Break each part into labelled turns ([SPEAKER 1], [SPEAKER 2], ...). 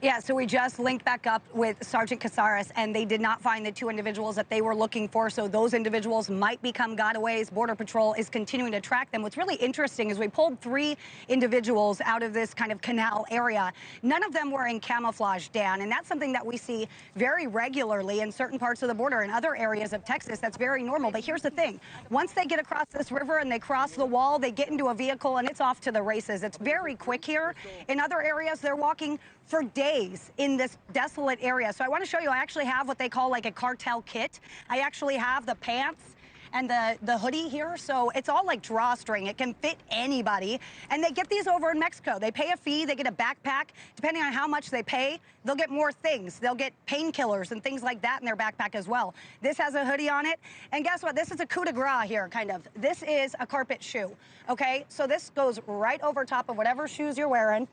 [SPEAKER 1] Yeah, so we just linked back up with Sergeant Casares, and they did not find the two individuals that they were looking for. So those individuals might become gotaways. Border Patrol is continuing to track them. What's really interesting is we pulled 3 individuals out of this kind of canal area. None of them were in camouflage, Dan, and that's something that we see very regularly in certain parts of the border. In other areas of Texas, that's very normal. But here's the thing. Once they get across this river and they cross the wall, they get into a vehicle and it's off to the races. It's very quick here. In other areas, they're walking for days in this desolate area. So I want to show you, I actually have what they call like a cartel kit. I actually have the pants and the hoodie here. So it's all like drawstring. It can fit anybody. And they get these over in Mexico. They pay a fee. They get a backpack. Depending on how much they pay, they'll get more things. They'll get painkillers and things like that in their backpack as well. This has a hoodie on it. And guess what? This is a coup de grace here, kind of. This is a carpet shoe. Okay, so this goes right over top of whatever shoes you're wearing.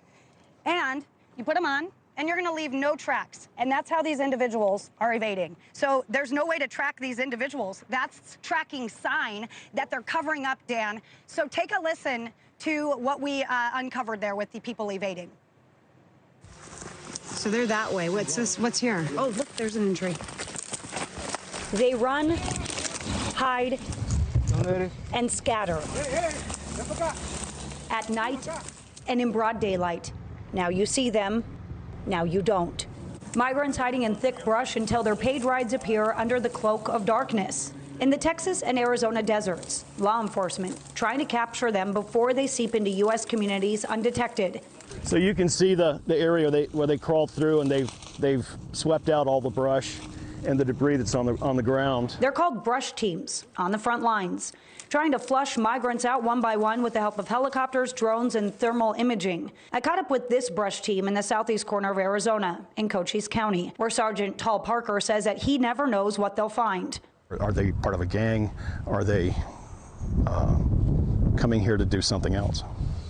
[SPEAKER 1] And you put them on, and you're going to leave no tracks. And that's how these individuals are evading. So there's no way to track these individuals. That's tracking sign that they're covering up, Dan. So take a listen to what we uncovered there with the people evading.
[SPEAKER 2] So they're that way. What's this? What's here? Oh, look, there's an entry.
[SPEAKER 1] They run, hide, and scatter at night and in broad daylight. Now you see them, now you don't. Migrants hiding in thick brush until their paid rides appear under the cloak of darkness. In the Texas and Arizona deserts, law enforcement trying to capture them before they seep into U.S. communities undetected.
[SPEAKER 3] So you can see the area where they crawled through, and they've swept out all the brush and the debris that's on the ground.
[SPEAKER 1] They're called brush teams on the front lines, trying to flush migrants out one by one with the help of helicopters, drones, and thermal imaging. I caught up with this brush team in the southeast corner of Arizona, in Cochise County, where Sergeant Tall Parker says that he never knows what they'll find.
[SPEAKER 3] Are they part of a gang? Are they coming here to do something else?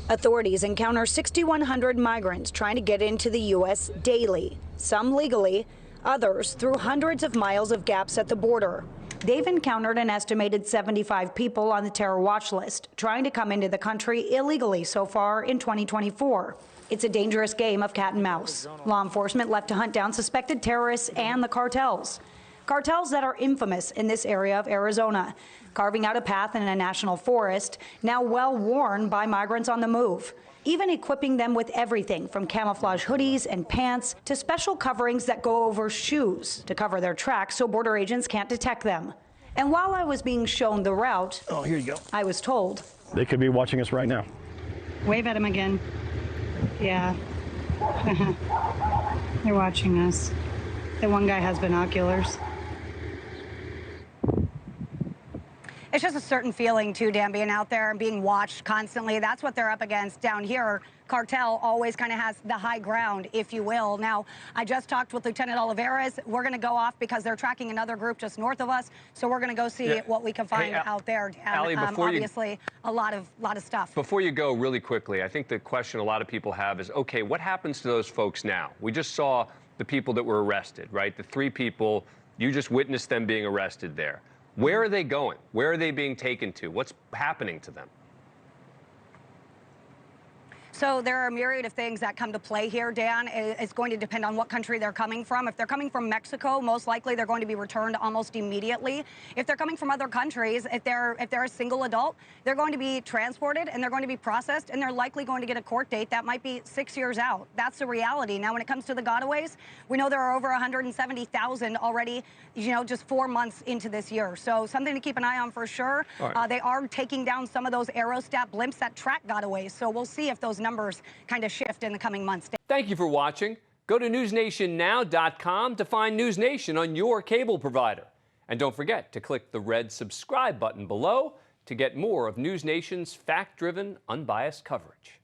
[SPEAKER 1] Authorities encounter 6,100 migrants trying to get into the U.S. daily, some legally, others through hundreds of miles of gaps at the border. They've encountered an estimated 75 people on the terror watch list trying to come into the country illegally so far in 2024. It's a dangerous game of cat and mouse. Law enforcement left to hunt down suspected terrorists and the cartels. Cartels that are infamous in this area of Arizona, carving out a path in a national forest, now well worn by migrants on the move, even equipping them with everything from camouflage hoodies and pants to special coverings that go over shoes to cover their tracks so border agents can't detect them. And while I was being shown the route,
[SPEAKER 3] oh, here you go.
[SPEAKER 1] I was told
[SPEAKER 3] They could be watching us right now.
[SPEAKER 2] Wave at him again. Yeah. They're watching us. The one guy has binoculars.
[SPEAKER 1] it's just a certain feeling, too, Dan, being out there and being watched constantly. That's what they're up against down here. Cartel always kind of has the high ground, if you will. Now, I just talked with Lieutenant Olivares. We're going to go off because they're tracking another group just north of us. So we're going to go see what we can find out there.
[SPEAKER 4] Allie,
[SPEAKER 1] obviously, a lot of stuff.
[SPEAKER 4] Before you go, really quickly, I think the question a lot of people have is, okay, what happens to those folks now? We just saw the people that were arrested, right? The 3 people, you just witnessed them being arrested there. Where are they going? Where are they being taken to? What's happening to them?
[SPEAKER 1] So there are a myriad of things that come to play here, Dan. It's going to depend on what country they're coming from. If they're coming from Mexico, most likely they're going to be returned almost immediately. If they're coming from other countries, if they're a single adult, they're going to be transported and they're going to be processed, and they're likely going to get a court date that might be 6 years out. That's the reality. Now, when it comes to the gotaways, we know there are over 170,000 already, just 4 months into this year. So something to keep an eye on for sure. Right. They are taking down some of those Aerostat blimps that track gotaways. So we'll see if those numbers kind of shift in the coming months.
[SPEAKER 4] Thank you for watching. Go to newsnationnow.com to find NewsNation on your cable provider. And don't forget to click the red subscribe button below to get more of NewsNation's fact-driven, unbiased coverage.